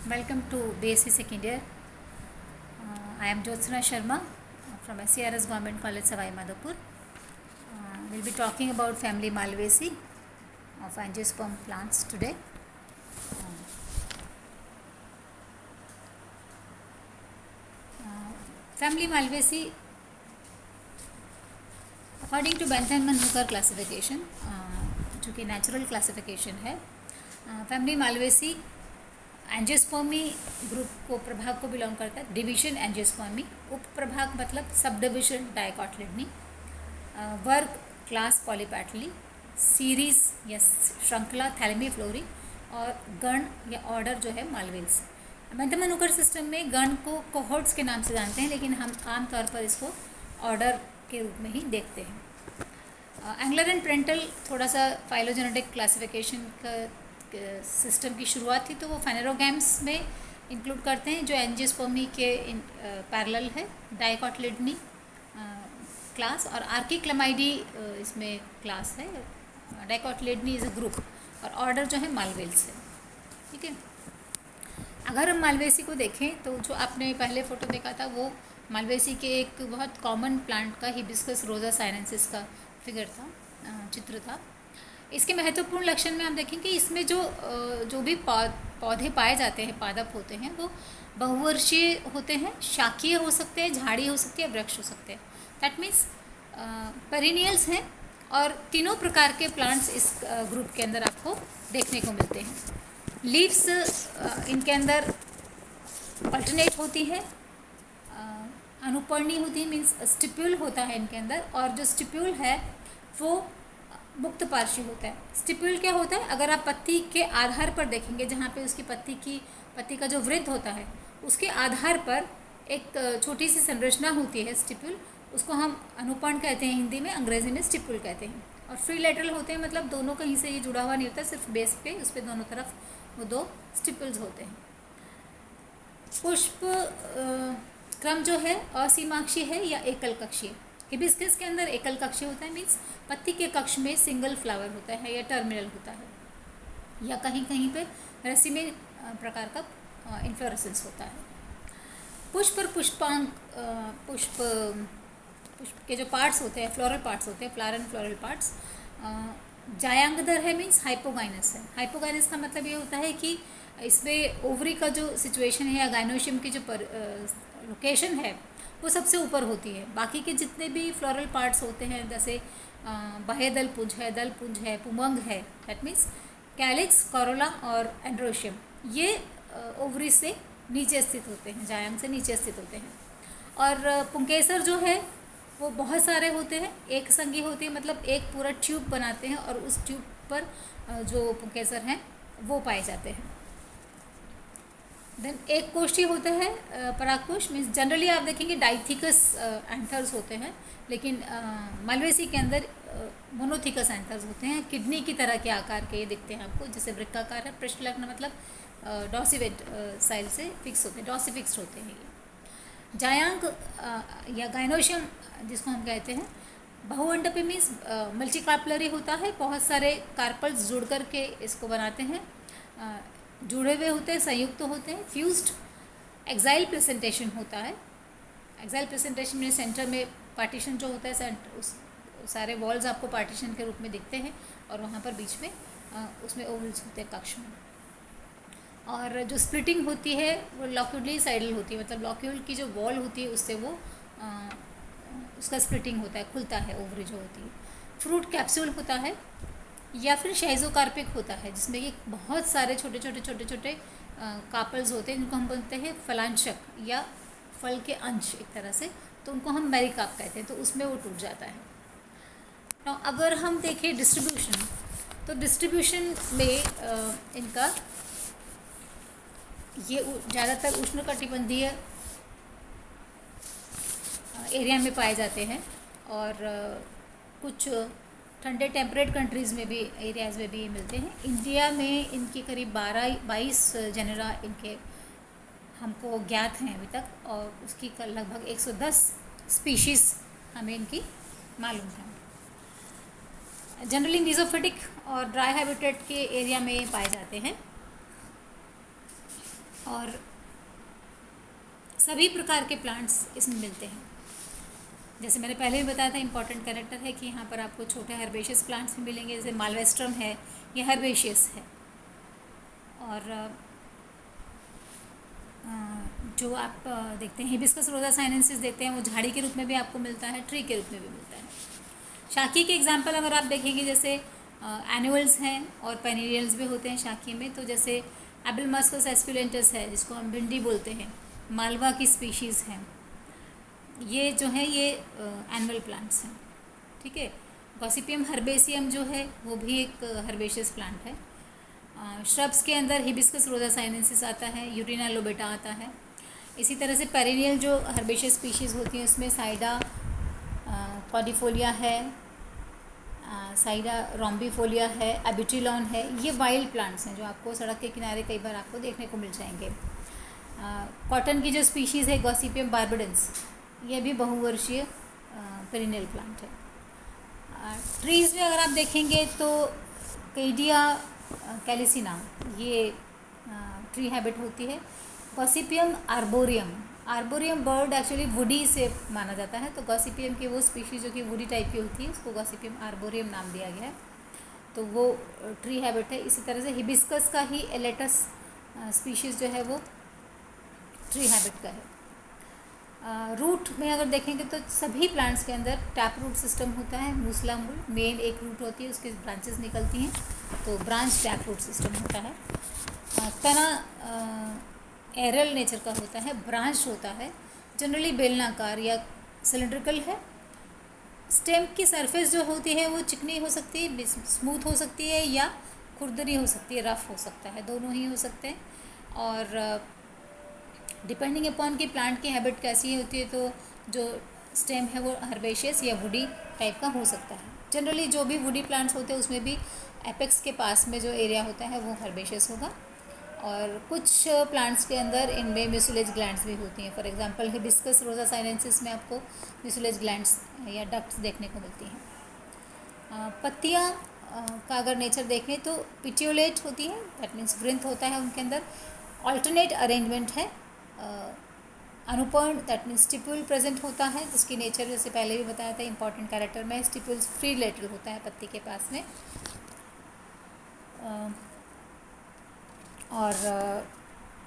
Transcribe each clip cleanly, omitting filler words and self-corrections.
Welcome to BSc Second Year. I am Jyotsna Sharma from SCRS Government College, Savai Madhopur. We'll be talking about family Malvaceae of angiosperm plants today. Family Malvaceae, according to Bentham and Hooker classification, जो कि natural classification है, family Malvaceae angiospermae group को प्रभाग को belong करता है. Division angiospermae, उप प्रभाग मतलब सब डिविजन डाइकोटिलिडनी, वर्ग क्लास पॉलीपैटली, सीरीज या श्रृंखला थैलेमीफ्लोरी और गण या ऑर्डर जो है मालवेल्स. बेंथम एंड हुकर सिस्टम में गण को कोहोर्ट्स के नाम से जानते हैं, लेकिन हम आमतौर पर इसको ऑर्डर के रूप में ही देखते हैं. एंगलर एंड प्रेंटल थोड़ा सा फाइलोजेनेटिक क्लासिफिकेशन का सिस्टम की शुरुआत थी, तो वो फेनेरोगैम्स में इंक्लूड करते हैं जो एंजियोस्पर्मी के पैरेलल है. डाइकोटिलिडनी क्लास और आर्किक्लेमाइडी इसमें क्लास है. डाइकोटिलिडनी इज़ अ ग्रुप और ऑर्डर जो है मालवेल्स है. ठीक है, अगर हम मालवेसी को देखें तो जो आपने पहले फ़ोटो देखा था वो मालवेसी के एक बहुत कॉमन प्लांट का हिबिस्कस रोजा साइनेंसिस का फिगर था, चित्र था. इसके महत्वपूर्ण लक्षण में हम देखें कि इसमें जो भी पौधे पाए जाते हैं, पादप होते हैं, वो बहुवर्षीय होते हैं, शाकीय हो सकते हैं, झाड़ी हो सकती है, वृक्ष हो सकते हैं. दैट मीन्स पेरिनियल्स हैं और तीनों प्रकार के प्लांट्स इस ग्रुप के अंदर आपको देखने को मिलते हैं. लीव्स इनके अंदर अल्टरनेट होती है, अनुपर्णी होती है, मीन्स स्टिप्यूल होता है इनके अंदर, और जो स्टिप्यूल है वो मुक्त पार्श्वी होता है. स्टिप्यूल क्या होता है? अगर आप पत्ती के आधार पर देखेंगे, जहाँ पे उसकी पत्ती का जो वृत्त होता है उसके आधार पर एक छोटी सी संरचना होती है स्टिप्यूल, उसको हम अनुपर्ण कहते हैं हिंदी में, अंग्रेजी में स्टिप्यूल कहते हैं. और फ्री लेटरल होते हैं, मतलब दोनों कहीं से ये जुड़ा हुआ नहीं होता, सिर्फ बेस पे उस पर दोनों तरफ वो दो स्टिप्यूल्स होते हैं. पुष्प क्रम जो है असीमाक्षीय है या एकल कक्षीय. हिबिस्कस के अंदर एकल कक्षीय होता है, मीन्स पत्ती के कक्ष में सिंगल फ्लावर होता है या टर्मिनल होता है, या कहीं कहीं पे रसीमे प्रकार का इन्फ्लोरेसेंस होता है. पुष्प और पुष्पांग, पुष्प के जो पार्ट्स होते हैं, फ्लोरल पार्ट्स होते हैं, फ्लावर एंड फ्लोरल पार्ट्स, जायांगदर है, मीन्स हाइपोगाइनस है. हाइपोगाइनस का मतलब ये होता है कि इसमें ओवरी का जो सिचुएशन है या गाइनोशियम की जो लोकेशन है वो सबसे ऊपर होती है. बाकी के जितने भी फ्लोरल पार्ट्स होते हैं, जैसे बाह्य दल पुंज है, पुमंग है, दैट मीन्स कैलिक्स, कोरोला और एंड्रोशियम, ये ओवरी से नीचे स्थित होते हैं, जायांग से नीचे स्थित होते हैं. और पुंकेसर जो है वो बहुत सारे होते हैं, एक संगी होती है, मतलब एक पूरा ट्यूब बनाते हैं और उस ट्यूब पर जो पुंकेसर हैं वो पाए जाते हैं. देन एक कोष्ठी होता है परागकोश, मीन्स जनरली आप देखेंगे डाइथिकस एंथर्स होते हैं, लेकिन मालवेसी के अंदर मोनोथिकस एंथर्स होते हैं. किडनी की तरह के आकार के ये दिखते हैं आपको, जैसे वृक्काकार है. पृष्ठलग्न मतलब डॉसिवेट साइल से फिक्स होते हैं, डॉसिफिक्स्ड होते हैं ये. जायांग या गाइनोशियम जिसको हम कहते हैं, बहुअंडपी मीन्स मल्टीकार्पलरी होता है, बहुत सारे कार्पल्स जुड़ कर के इसको बनाते हैं, जुड़े हुए होते हैं, संयुक्त होते हैं. फ्यूज्ड एक्साइल प्रेजेंटेशन होता है. एक्साइल प्रेजेंटेशन में सेंटर में पार्टीशन जो होता है, उस सारे वॉल्स आपको पार्टीशन के रूप में दिखते हैं, और वहाँ पर बीच में उसमें ओवल्स होते हैं कक्ष में. और जो स्प्लिटिंग होती है वो लॉक्यूडली साइडल होती है, मतलब लॉक्यूल की जो वॉल होती है उससे वो उसका स्प्लिटिंग होता है, खुलता है ओवरी जो होती है. फ्रूट कैप्सूल होता है या फिर शाइजोकार्पिक होता है, जिसमें कि बहुत सारे छोटे छोटे कार्पल्स होते हैं, जिनको हम बोलते हैं फलांशक या फल के अंश एक तरह से, तो उनको हम मेरिकाप कहते हैं, तो उसमें वो टूट जाता है. तो अगर हम देखें डिस्ट्रीब्यूशन, तो डिस्ट्रीब्यूशन में इनका ये ज़्यादातर उष्णकटिबंधीय एरिया में पाए जाते हैं, और कुछ ठंडे टेम्परेट कंट्रीज़ में भी, एरियाज़ में भी मिलते हैं. इंडिया में इनकी करीब 22 जेनेरा इनके हमको ज्ञात हैं अभी तक, और उसकी लगभग 110 स्पीशीज़ हमें इनकी मालूम है. जनरली मीज़ोफिटिक और ड्राई हैबिटेट के एरिया में पाए जाते हैं. और सभी प्रकार के प्लांट्स इसमें मिलते हैं। जैसे मैंने पहले भी बताया था, इम्पॉर्टेंट कैरेक्टर है कि यहाँ पर आपको छोटे हर्बेशियस प्लांट्स भी मिलेंगे, जैसे मालवेस्ट्रम है, ये हर्बेशियस है। और जो आप देखते हैं हिबिस्कस रोजा साइनेंसिस देखते हैं, वो झाड़ी के रूप में भी आपको मिलता है, ट्री के रूप में भी मिलता है। शाकी के एग्जाम्पल अगर आप देखेंगे, जैसे एनुअल्स हैं और पेरिनियल्स भी होते हैं शाकी में। तो जैसे एबिलमास्कस एस्कुलेंटस है, जिसको हम भिंडी बोलते हैं, मालवा की स्पीशीज़ हैं, ये जो है ये एनुअल प्लांट्स हैं, ठीक है। गॉसिपियम हर्बेसियम जो है वो भी एक हर्बेशियस प्लांट है। श्रब्स के अंदर हिबिस्कस रोजा साइनेंसिस आता है, यूरिना लोबेटा आता है। इसी तरह से पेरिनियल जो हर्बेशियस स्पीशीज़ होती हैं उसमें साइडा कॉर्डिफोलिया है, साइडा रोम्बिफोलिया है, एबिटिलॉन है। ये वाइल्ड प्लांट्स हैं जो आपको सड़क के किनारे कई बार आपको देखने को मिल जाएंगे। कॉटन की जो स्पीशीज़ है गॉसिपियम बार्बडेंस, ये भी बहुवर्षीय पेरिनियल प्लांट है। ट्रीज़ में अगर आप देखेंगे तो कैडिया कैलिसिना ये ट्री हैबिट होती है। Gossypium arboreum, arboreum bird actually woody से माना जाता है, तो गॉसिपियम की वो स्पीशीज़ जो कि वुडी टाइप की होती है उसको गॉसिपियम आर्बोरियम नाम दिया गया है, तो वो ट्री हैबिट है। इसी तरह से हिबिस्कस का ही एलेटस स्पीशीज़ जो है वो ट्री हैबिट का है। रूट में अगर देखेंगे तो सभी प्लांट्स के अंदर टैप रूट सिस्टम होता है। मूसला मूल मेन एक रूट होती है, उसके ब्रांचेस निकलती हैं, तो ब्रांच टैप रूट सिस्टम होता है। तना एरल नेचर का होता है, ब्रांच होता है, जनरली बेलनाकार या सिलेंड्रिकल है। स्टेम की सरफेस जो होती है वो चिकनी हो सकती है, स्मूथ हो सकती है, या खुरदरी हो सकती है, रफ हो सकता है, दोनों ही हो सकते हैं। और डिपेंडिंग अपॉन कि प्लांट की हैबिट कैसी होती है, तो जो स्टेम है वो हर्बेशियस या वुडी टाइप का हो सकता है। जनरली जो भी वुडी प्लांट्स होते हैं उसमें भी एपेक्स के पास में जो एरिया होता है वो हर्बेशियस होगा। और कुछ प्लांट्स के अंदर इनमें म्यूसिलेज ग्लैंड्स भी होती हैं। फॉर एग्जांपल हिबिस्कस रोजा साइनेंसिस में आपको म्यूसिलेज ग्लैंड्स या डक्ट्स देखने को मिलती हैं। पत्तियाँ का अगर नेचर देखें तो पिट्यूलेट होती हैं, दैट मीन्स वृंत होता है उनके अंदर। ऑल्टरनेट अरेंजमेंट है। अनुपर्ण दैट मीन्स स्टिपुल प्रेजेंट होता है, जिसकी नेचर जैसे पहले भी बताया था इंपॉर्टेंट कैरेक्टर में, स्टिपुल फ्री लेटरल होता है पत्ती के पास में। और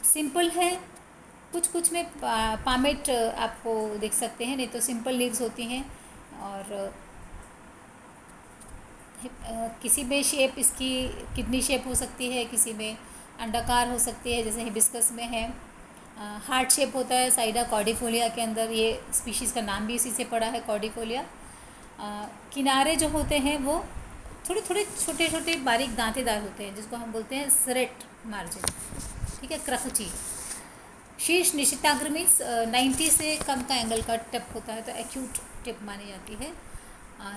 सिंपल है, कुछ में पामेट आपको देख सकते हैं, नहीं तो सिंपल लीव्स होती हैं। और किसी में शेप इसकी किडनी शेप हो सकती है, किसी में अंडाकार हो सकती है, जैसे हिबिस्कस में है। हार्ट शेप होता है साइडा कॉर्डिफोलिया के अंदर, ये स्पीशीज़ का नाम भी इसी से पड़ा है, कॉर्डिफोलिया। किनारे जो होते हैं वो थोड़े थोड़े छोटे छोटे बारीक दांतेदार होते हैं, जिसको हम बोलते हैं सरेट मार्जिन, ठीक है, क्रखची। शीर्ष निशिताग्र मीन्स 90 से कम का एंगल का टिप होता है, तो एक्यूट टिप मानी जाती है।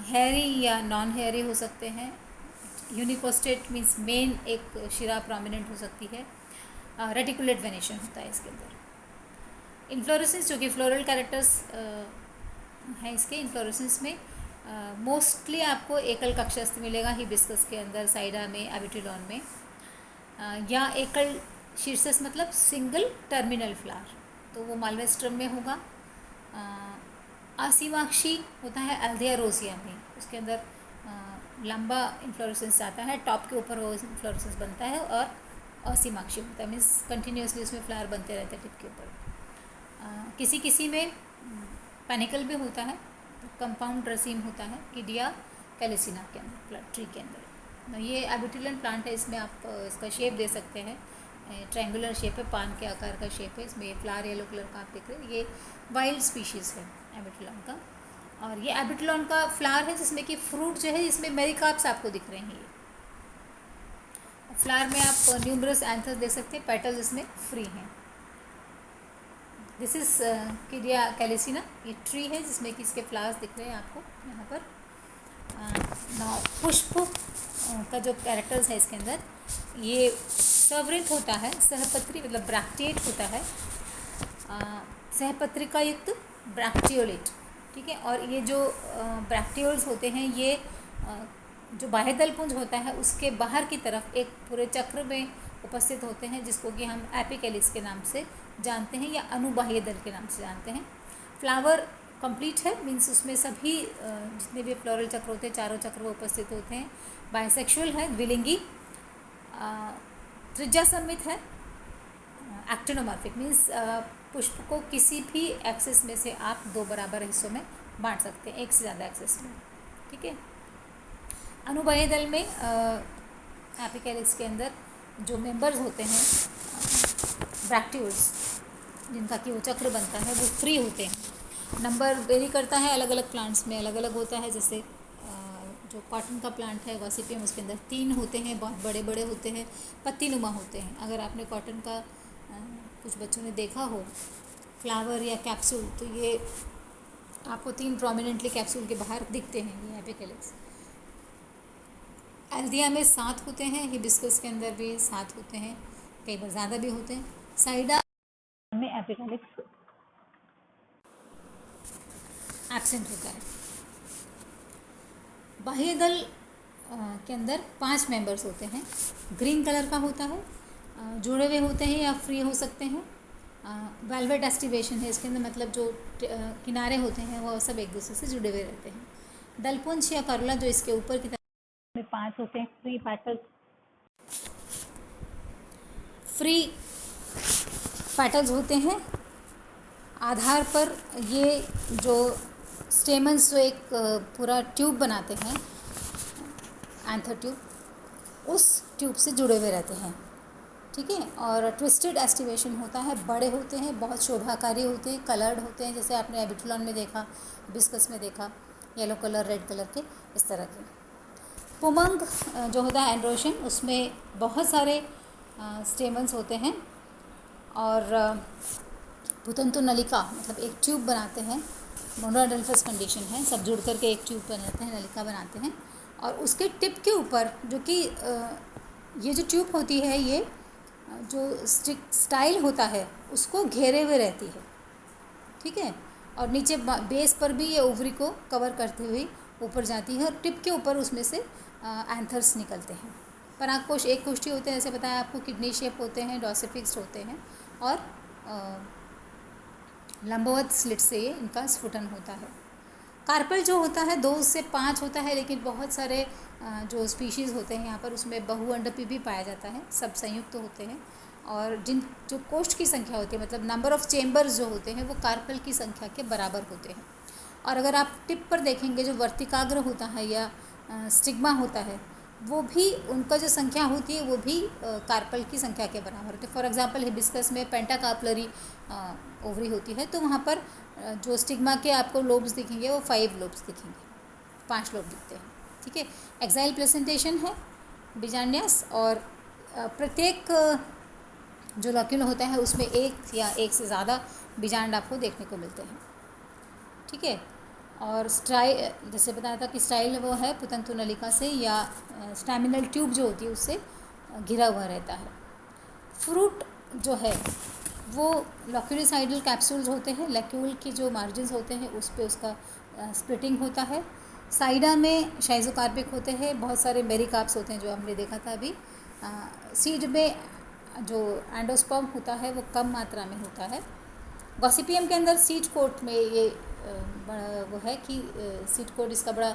हेयरी या नॉन हेयरी हो सकते हैं। यूनिकोस्टेट मीन्स मेन एक शिरा प्रोमिनेंट हो सकती है। रेटिकुलेट वेनेशन होता है इसके अंदर। इन्फ्लोरेसेंस जो कि फ्लोरल कैरेक्टर्स हैं इसके, इन्फ्लोरेसेंस में मोस्टली आपको एकल कक्षस्थ मिलेगा हिबिस्कस के अंदर, साइडा में, एबिटिलॉन में। या एकल शीर्षस मतलब सिंगल टर्मिनल फ्लावर, तो वो मालवेस्ट्रम में होगा। असीमाक्षी होता है एल्थिया रोसिया में, उसके अंदर लंबा इन्फ्लोरेसेंस आता है, टॉप के ऊपर वो इन्फ्लोरेसेंस बनता है। और असीमाक्षी होता है मीन्स कंटिन्यूसली उसमें फ्लावर बनते रहते हैं टिप के ऊपर। किसी किसी में पैनिकल भी होता है, कंपाउंड रसीम होता है किडिया कैलिसिना के अंदर, ट्री के अंदर। ये एबिटिलन प्लांट है, इसमें आप इसका शेप दे सकते हैं, ट्रायंगुलर शेप है, पान के आकार का शेप है, इसमें फ्लावर येलो कलर का आप देख रहे हैं, ये वाइल्ड स्पीशीज़ है एबिटिलॉन का। और ये एबिटिलॉन का फ्लावर है जिसमें कि फ्रूट जो है इसमें मेरिकाप्स आपको दिख रहे हैं। ये फ्लावर में आप न्यूमरस एंथर्स देख सकते हैं, पेटल्स इसमें फ्री हैं। दिस इज़ किडिया कैलिसिना, ये ट्री है जिसमें कि इसके फ्लावर्स दिख रहे हैं आपको यहाँ पर। पुष्प का जो कैरेक्टर्स है इसके अंदर, ये सवृत होता है, सहपत्री मतलब ब्रैक्टिएट होता है, सहपत्रिका युक्त ब्रैक्टियोलेट, ठीक है। और ये जो ब्रैक्टियोल्स होते हैं ये जो बाह्य दलपुंज होता है उसके बाहर की तरफ एक पूरे चक्र में उपस्थित होते हैं, जिसको कि हम एपिकैलिक्स के नाम से जानते हैं या अनुबाह्य दल के नाम से जानते हैं। फ्लावर कंप्लीट है, मीन्स उसमें सभी जितने भी फ्लोरल चक्र होते हैं, चारों चक्र वो उपस्थित होते हैं। बाइसेक्सुअल है, द्विलिंगी, त्रिज्या सममित है, एक्टिनोमॉर्फिक मीन्स पुष्प को किसी भी एक्सिस में से आप दो बराबर हिस्सों में बांट सकते हैं, एक से ज़्यादा एक्सिस में, ठीक है। अनुबाह्य दल में एपिकैलिक्स के अंदर जो मेंबर्स होते हैं ब्रैक्टियोल्स, जिनका कि वो चक्र बनता है, वो फ्री होते हैं। नंबर वेरी करता है, अलग अलग प्लांट्स में अलग अलग होता है। जैसे जो कॉटन का प्लांट है गॉसिपियम, उसके अंदर 3 होते हैं, बहुत बड़े बड़े होते हैं, पत्ती नुमा होते हैं। अगर आपने कॉटन का कुछ बच्चों ने देखा हो फ्लावर या कैप्सूल, तो ये आपको 3 प्रोमिनेंटली कैप्सूल के बाहर दिखते हैं, ये एपिकैलिक्स। एल्दिया में 7 होते हैं, हिबिस्कस के अंदर भी 7 होते हैं, कई बार ज़्यादा भी होते हैं। साइडा में एपिकैलिक्स एब्सेंट होता है। बाह्य दल के अंदर 5 मेंबर्स होते हैं। ग्रीन कलर का होता है, जुड़े हुए होते हैं या फ्री हो सकते हैं। वेलवेट एस्टिवेशन है इसके अंदर, मतलब जो किनारे होते हैं वो सब एक दूसरे से जुड़े हुए रहते हैं। दलपुंज या करोला जो इसके ऊपर की तरफ में 5 होते हैं, फ्री पेटल्स होते हैं। आधार पर ये जो स्टेमन्स जो एक पूरा ट्यूब बनाते हैं, एंथर ट्यूब, उस ट्यूब से जुड़े हुए रहते हैं, ठीक है। और ट्विस्टेड एस्टिवेशन होता है, बड़े होते हैं, बहुत शोभाकारी होते हैं, कलर्ड होते हैं, जैसे आपने एबिटुलॉन में देखा, बिस्कस में देखा, येलो कलर, रेड कलर के, इस तरह के। पुमंग जो होता है एंड्रोशन, उसमें बहुत सारे स्टेमन्स होते हैं और पुतंतु नलिका, मतलब एक ट्यूब बनाते हैं, मोनोडेल्फस कंडीशन है, सब जुड़ करके एक ट्यूब बनाते हैं, नलिका बनाते हैं। और उसके टिप के ऊपर जो कि ये जो ट्यूब होती है, ये जो स्टाइल होता है उसको घेरे हुए रहती है, ठीक है। और नीचे बेस पर भी ये ओवरी को कवर करते हुए ऊपर जाती है और टिप के ऊपर उसमें से एंथर्स निकलते हैं। परागकोश एक कोष्ठी होते हैं, जैसे बताया आपको, किडनी शेप होते हैं, डॉसिफिक्स्ड होते हैं और लंबवत स्लिट से ये इनका स्फुटन होता है। कार्पेल जो होता है 2 से 5 होता है, लेकिन बहुत सारे जो स्पीशीज़ होते हैं यहाँ पर, उसमें बहुअंडपी भी पाया जाता है, सब संयुक्त होते हैं। और जो कोष्ठ की संख्या होती है, मतलब नंबर ऑफ चेम्बर्स जो होते हैं, वो कार्पेल की संख्या के बराबर होते हैं। और अगर आप टिप पर देखेंगे, जो वर्तिकाग्र होता है या स्टिग्मा होता है, वो भी उनका जो संख्या होती है वो भी कार्पल की संख्या के बराबर होती है। फॉर एग्जांपल हिबिस्कस में पेंटाकार्पलरी ओवरी होती है, तो वहाँ पर जो स्टिग्मा के आपको लोब्स दिखेंगे वो 5 लोब्स दिखेंगे, 5 लोब दिखते हैं, ठीक है। एक्साइल प्लेसेंटेशन है बीजान्यास, और प्रत्येक जो लॉक्यूल होता है उसमें एक या एक से ज़्यादा बीजांड आपको देखने को मिलते हैं, ठीक है। और स्टाइल, जैसे बताया था कि स्टाइल वो है पुतंतु नलिका से या स्टैमिनल ट्यूब जो होती है उससे घिरा हुआ रहता है। फ्रूट जो है वो लॉक्यूलिसाइडल कैप्सूल्स होते हैं, लैक्यूल की जो मार्जिन्स होते हैं उस पे उसका स्प्लिटिंग होता है। साइडा में शाइजोकार्पिक होते हैं, बहुत सारे मेरिकार्प्स होते हैं जो हमने देखा था अभी। सीड में जो एंडोस्पर्म होता है वो कम मात्रा में होता है। गॉसिपियम के अंदर सीड कोट में ये बड़ा वो है कि सीड कोट इसका बड़ा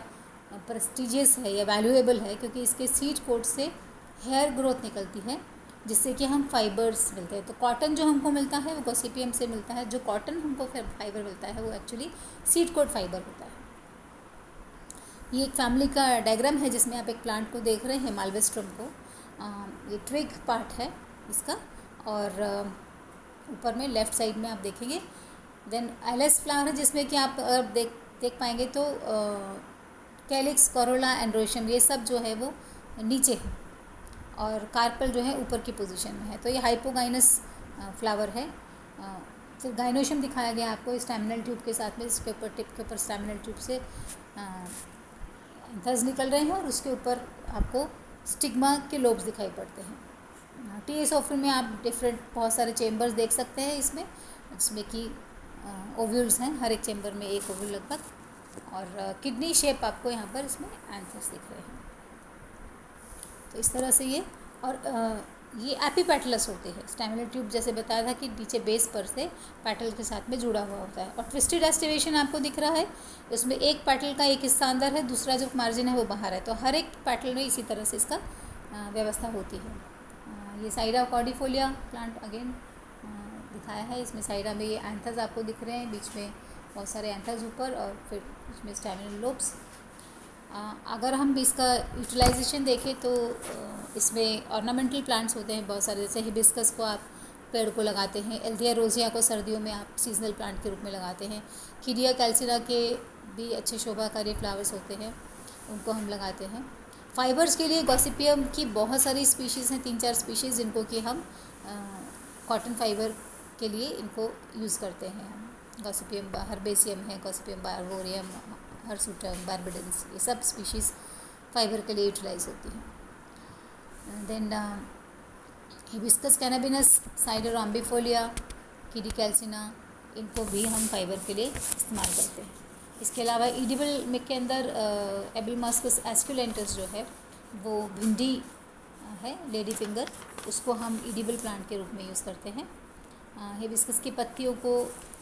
प्रेस्टिजियस है या वैल्यूएबल है, क्योंकि इसके सीड कोट से हेयर ग्रोथ निकलती है, जिससे कि हम फाइबर्स मिलते हैं। तो कॉटन जो हमको मिलता है वो गॉसिपियम से मिलता है, जो कॉटन हमको फाइबर मिलता है वो एक्चुअली सीड कोट फाइबर होता है। ये एक फैमिली का डायग्राम है जिसमें आप एक प्लांट को देख रहे हैं, मालवेस्ट्रम को। ये ट्विग पार्ट है इसका, और ऊपर में लेफ़्ट साइड में आप देखेंगे देन एलएस फ्लावर है, जिसमें कि आप देख पाएंगे तो कैलिक्स, कोरोला, एंड्रोशियम, ये सब जो है वो नीचे है और कार्पल जो है ऊपर की पोजीशन में है। तो ये हाइपोगाइनस फ्लावर है। फिर गाइनोशियम दिखाया गया आपको स्टैमिनल ट्यूब के साथ में, इसके ऊपर टिप के ऊपर स्टैमिनल ट्यूब से एंथर्स निकल रहे हैं और उसके ऊपर आपको स्टिग्मा के लोब्स दिखाई पड़ते हैं। टीएस ऑफर में आप डिफरेंट बहुत सारे चेम्बर्स देख सकते हैं इसमें कि ओव्यूल्स हैं, हर एक चेम्बर में एक ओव्यूल लगभग, और किडनी शेप आपको यहाँ पर इसमें एंथर्स दिख रहे हैं। तो इस तरह से ये, और ये एपीपेटलस होते हैं। स्टैमिनल ट्यूब जैसे बताया था कि नीचे बेस पर से पैटल के साथ में जुड़ा हुआ होता है। और ट्विस्टेड एस्टिवेशन आपको दिख रहा है, उसमें एक पैटल का एक हिस्सा अंदर है, दूसरा जो मार्जिन है वो बाहर है। तो हर एक पैटल में इसी तरह से इसका व्यवस्था होती है। ये साइडा कॉर्डिफोलिया प्लांट अगेन दिखाया है। इसमें साइडा में ये एंथर्स आपको दिख रहे हैं, बीच में बहुत सारे एंथर्स ऊपर, और फिर इसमें स्टैमिनल लोब्स। अगर हम इसका यूटिलाइजेशन देखें तो इसमें ऑर्नामेंटल प्लांट्स होते हैं बहुत सारे, जैसे हिबिस्कस को आप पेड़ को लगाते हैं, एल्थिया रोजिया को सर्दियों में आप सीजनल प्लांट के रूप में लगाते हैं, खीरिया कैल्सिना के भी अच्छे शोभाकारी फ्लावर्स होते हैं, उनको हम लगाते हैं। फाइबर्स के लिए गॉसिपियम की बहुत सारी स्पीशीज़ हैं, 3-4 स्पीशीज़, जिनको कि हम कॉटन फाइबर के लिए इनको यूज़ करते हैं। हम गॉसिपियम हर्बेसियम है, गॉसिपियम बारवोरियम, हर्सुटम, बारबेडेंस, ये सब स्पीशीज़ फाइबर के लिए यूटिलाइज होती हैं। देन हिबिस्कस कैनाबिनस, साइडर आम्बिफोलिया, कीडी कैल्सिना, इनको भी हम फाइबर के लिए इस्तेमाल करते हैं। इसके अलावा ईडिबल में के अंदर एबिलमास्कस एस्कुलेंटस जो है वो भिंडी है, लेडी फिंगर, उसको हम ईडिबल प्लांट के रूप में यूज़ करते हैं। हिबिस्कस की पत्तियों को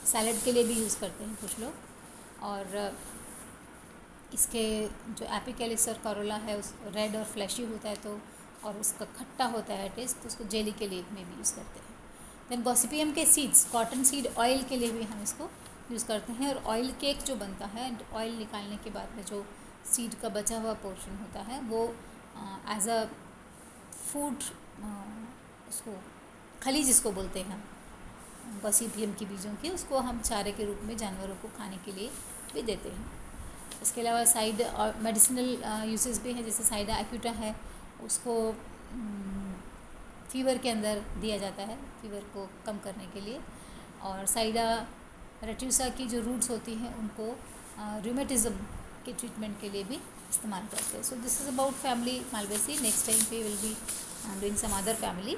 सैलड के लिए भी यूज़ करते हैं कुछ लोग। और इसके जो एपिकैलिक्स और करोला है उस रेड और फ्लैशी होता है, तो और उसका खट्टा होता है टेस्ट, तो उसको जेली के लिए में भी यूज़ करते हैं। देन गॉसिपियम के सीड्स, कॉटन सीड ऑयल के लिए भी हम इसको यूज़ करते हैं। और ऑयल केक जो बनता है, ऑयल निकालने के बाद में जो सीड का बचा हुआ पोर्शन होता है वो एज अ फूड, उसको खली जिसको बोलते हैं गॉसिपियम की बीजों की, उसको हम चारे के रूप में जानवरों को खाने के लिए भी देते हैं। इसके अलावा साइड और मेडिसिनल यूसेस भी हैं, जैसे साइडा एक्यूटा है, उसको फीवर के अंदर दिया जाता है, फीवर को कम करने के लिए। और साइडा रेट्यूसा की जो रूट्स होती हैं उनको रूमेटिज्म के ट्रीटमेंट के लिए भी इस्तेमाल करते हैं। So this is about family Malvaceae. Next time we will be doing some other family.